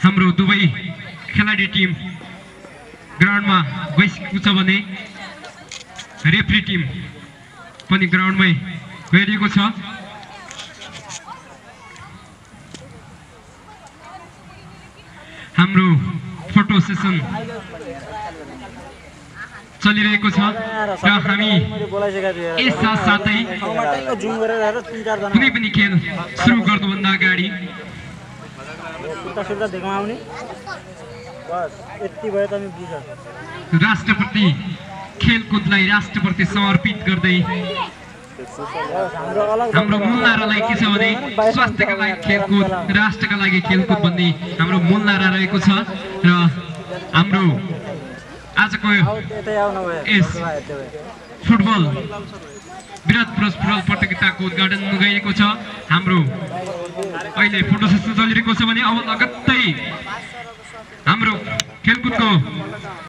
हाम्रो दुवै खेलाडी टिम ग्राउन्डमा गइसकेको छ भने रेफ्री टिम पनि ग्राउन्डमै गइरहेको छ। हाम्रो फोटो सेसन चलिरहेको छ र हामी यस साथसाथै कुनै पनि खेल सुरु गर्नुभन्दा अगाडि राष्ट्रपति खेलकुदलाई राष्ट्रपति समर्पित गर्दै हाम्रो मूल नारालाई के छ भने स्वास्थ्यका लागि खेलकुद राष्ट्रका लागि खेलकुद भन्ने हाम्रो मूल नारा रहेको छ र हाम्रो आजको यस फुटबल विराट पुरुष फुटबल प्रतियोगिताको उद्घाटन गएको छ। हाम्रो अहिले फोटो सेसन चलिरहेको छ भने अब लगत्तै हाम्रो खेलकुदको